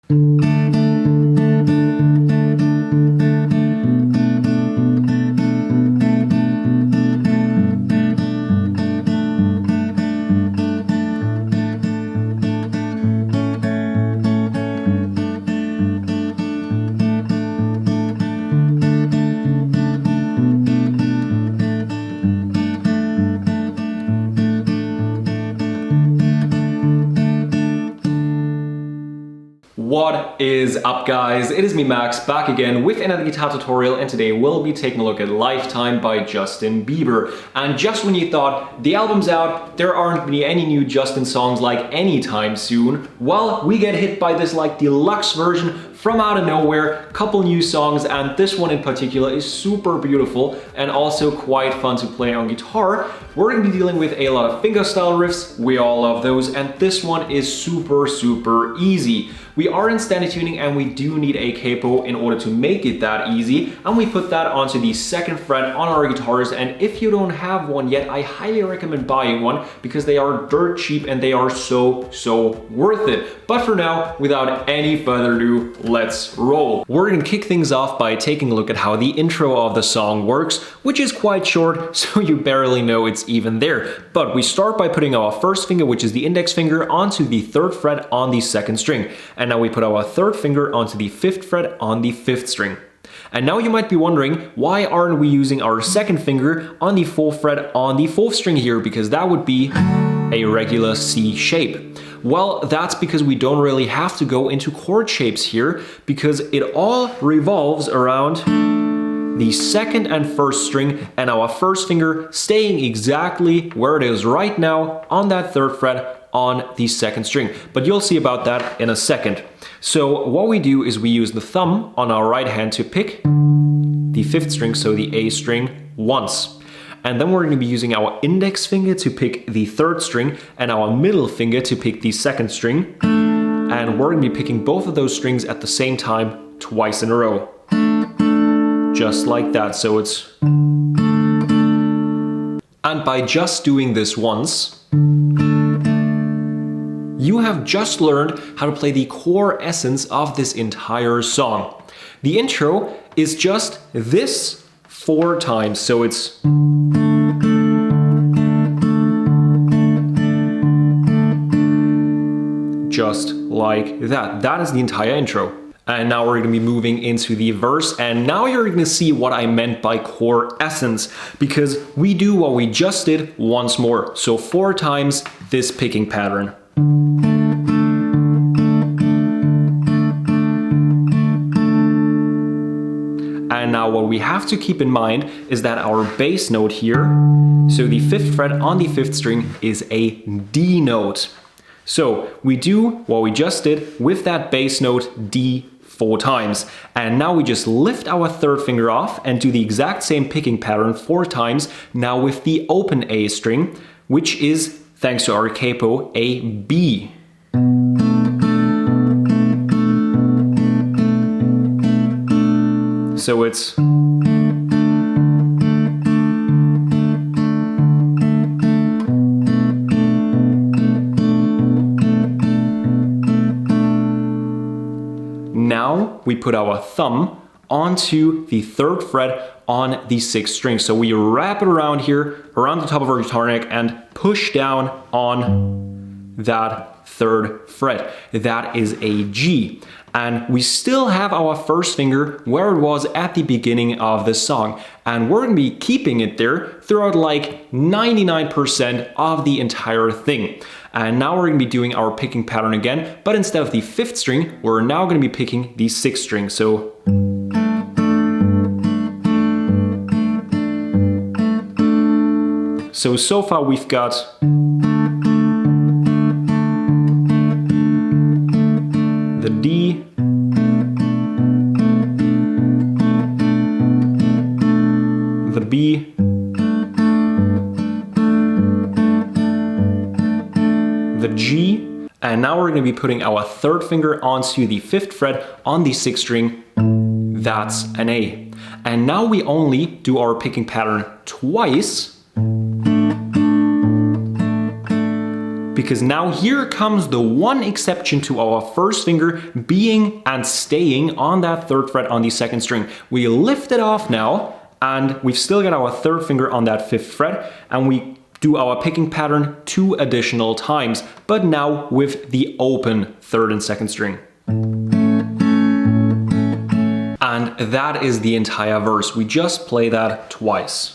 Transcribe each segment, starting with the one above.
What is up, guys? It is me, Max, back again with another guitar tutorial, and today we'll be taking a look at Lifetime by Justin Bieber. And just when you thought the album's out, there aren't gonna be any new Justin songs like anytime soon, well, we get hit by this like deluxe version from out of nowhere, couple new songs, and this one in particular is super beautiful and also quite fun to play on guitar. We're gonna be dealing with a lot of fingerstyle riffs, we all love those, and this one is super easy. We are in standard tuning and we do need a capo in order to make it that easy, and we put that onto the 2nd fret on our guitars, and if you don't have one yet, I highly recommend buying one because they are dirt cheap and they are so worth it. But for now, without any further ado, let's roll. We're gonna kick things off by taking a look at how the intro of the song works, which is quite short, so you barely know it's even there. But we start by putting our first finger, which is the index finger, onto the 3rd fret on the 2nd string. And now we put our 3rd finger onto the 5th fret on the 5th string. And now you might be wondering, why aren't we using our 2nd finger on the 4th fret on the 4th string here? Because that would be a regular C shape. Well, that's because we don't really have to go into chord shapes here, because it all revolves around the 2nd and 1st string and our 1st finger staying exactly where it is right now on that 3rd fret on the 2nd string. But you'll see about that in a second. So what we do is we use the thumb on our right hand to pick the 5th string, so the A string, once. And then we're going to be using our index finger to pick the 3rd string and our middle finger to pick the 2nd string. And we're going to be picking both of those strings at the same time twice in a row. Just like that. So it's... And by just doing this once, you have just learned how to play the core essence of this entire song. The intro is just this 4 times, so it's... just like that. That is the entire intro. And now we're going to be moving into the verse, and now you're going to see what I meant by core essence, because we do what we just did once more. So 4 times this picking pattern. And now what we have to keep in mind is that our bass note here, so the 5th fret on the 5th string, is a D note. So we do what we just did with that bass note D 4 times. And now we just lift our 3rd finger off and do the exact same picking pattern 4 times, now with the open A string, which is, thanks to our capo, a B. So it's... Now we put our thumb onto the 3rd fret on the 6th string. So we wrap it around here, around the top of our guitar neck, and push down on that 3rd fret. That is a G. And we still have our 1st finger where it was at the beginning of the song. And we're gonna be keeping it there throughout like 99% of the entire thing. And now we're gonna be doing our picking pattern again, but instead of the 5th string, we're now gonna be picking the 6th string. So far we've got the D, the B, the G, and now we're going to be putting our 3rd finger onto the 5th fret on the 6th string. That's an A. And now we only do our picking pattern twice. Because now here comes the one exception to our first finger being and staying on that 3rd fret on the 2nd string. We lift it off now, and we've still got our 3rd finger on that 5th fret, and we do our picking pattern 2 additional times, but now with the open 3rd and 2nd string. And that is the entire verse. We just play that twice.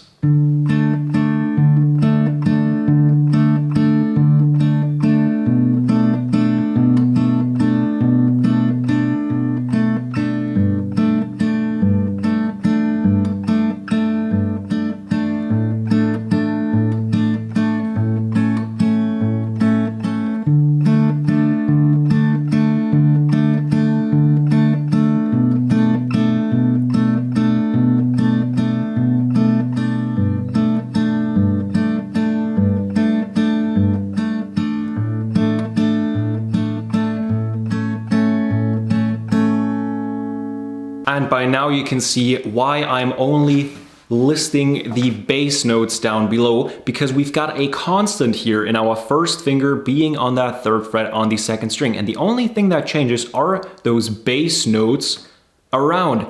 And by now you can see why I'm only listing the bass notes down below, because we've got a constant here in our first finger being on that 3rd fret on the 2nd string. And the only thing that changes are those bass notes around,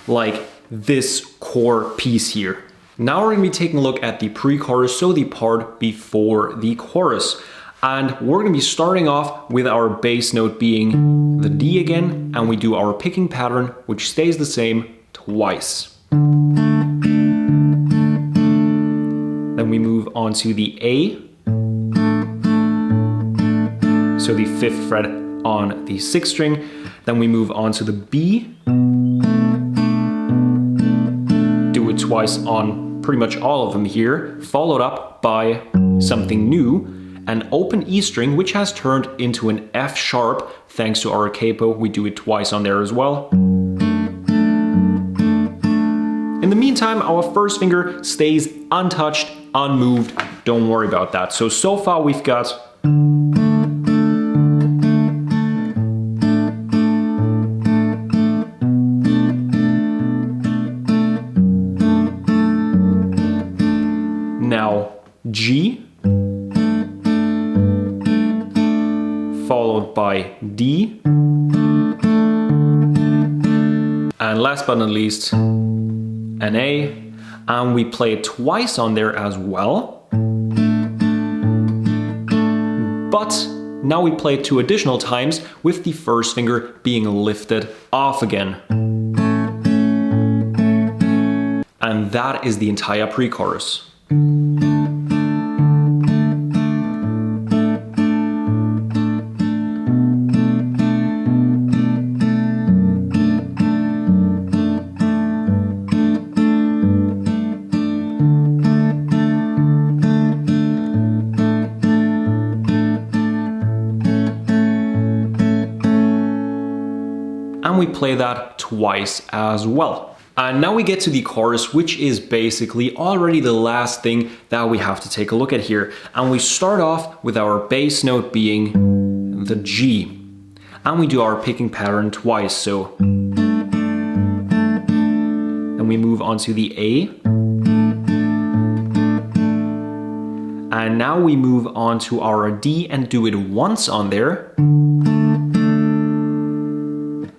like this core piece here. Now we're gonna be taking a look at the pre-chorus, so the part before the chorus. And we're gonna be starting off with our bass note being the D again, and we do our picking pattern, which stays the same twice. Then we move on to the A, so the 5th fret on the 6th string. Then we move on to the B, do it twice on pretty much all of them here, followed up by something new, an open E string, which has turned into an F sharp thanks to our capo. We do it twice on there as well. In the meantime, our first finger stays untouched, unmoved. Don't worry about that. So far we've got now G, followed by D, and last but not least, an A, and we play it twice on there as well. But now we play it 2 additional times with the first finger being lifted off again. And that is the entire pre-chorus. And we play that twice as well. And now we get to the chorus, which is basically already the last thing that we have to take a look at here. And we start off with our bass note being the G. And we do our picking pattern twice, so. Then we move on to the A. And now we move on to our D and do it once on there.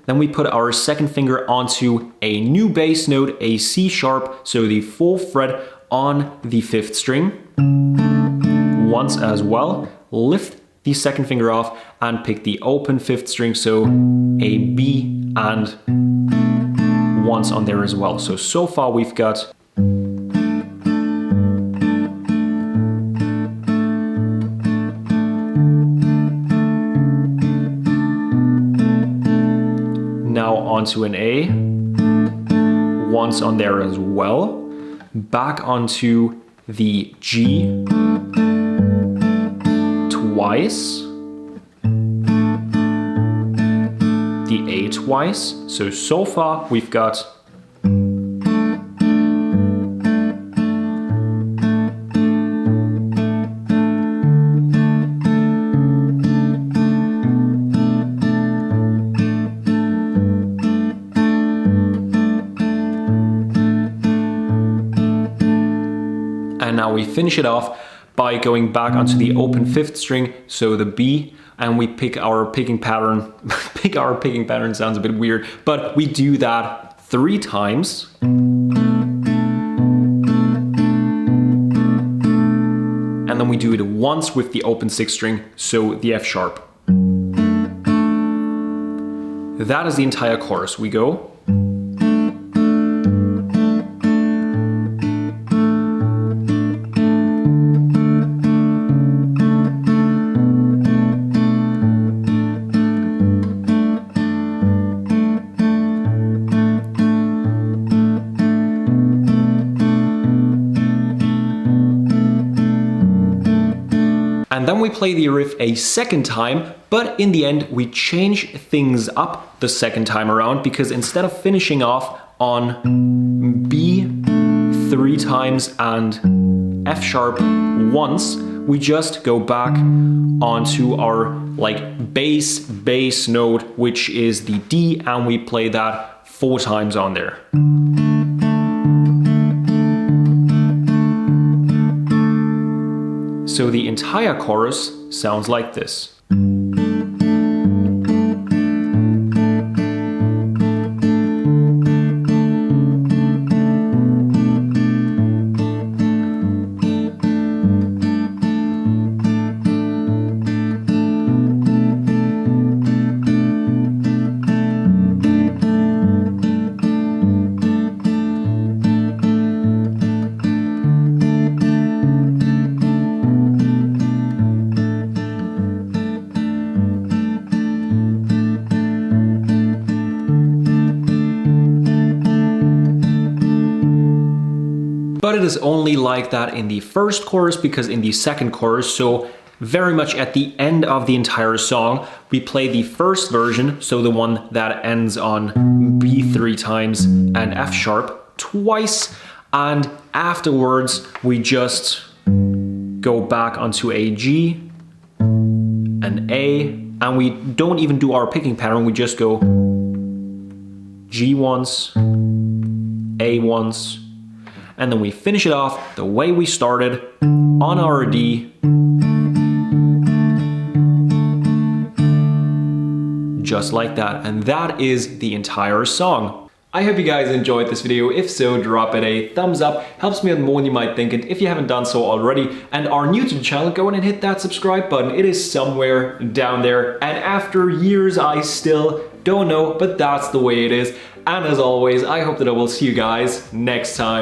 Then we put our second finger onto a new bass note, a C sharp, so the 4th fret on the 5th string. Once as well, lift the second finger off and pick the open 5th string, so a B and once on there as well. So far we've got now onto an A, once on there as well, back onto the G, twice, the A twice, so far we've got and now we finish it off by going back onto the open 5th string, so the B, and we pick our picking pattern. Pick our picking pattern sounds a bit weird, but we do that 3 times. And then we do it once with the open 6th string, so the F sharp. That is the entire chorus. We go. And then we play the riff a second time, but in the end we change things up the second time around, because instead of finishing off on B 3 times and F sharp once, we just go back onto our like bass note, which is the D, and we play that 4 times on there. So the entire chorus sounds like this. But it is only like that in the first chorus, because in the second chorus, so very much at the end of the entire song, we play the first version, so the one that ends on B 3 times and F sharp twice, and afterwards we just go back onto a G, an A, and we don't even do our picking pattern, we just go G once, A once, and then we finish it off the way we started on our D, just like that. And that is the entire song. I hope you guys enjoyed this video. If so, drop it a thumbs up. Helps me out more than you might think. And if you haven't done so already and are new to the channel, go in and hit that subscribe button. It is somewhere down there. And after years, I still don't know, but that's the way it is. And as always, I hope that I will see you guys next time.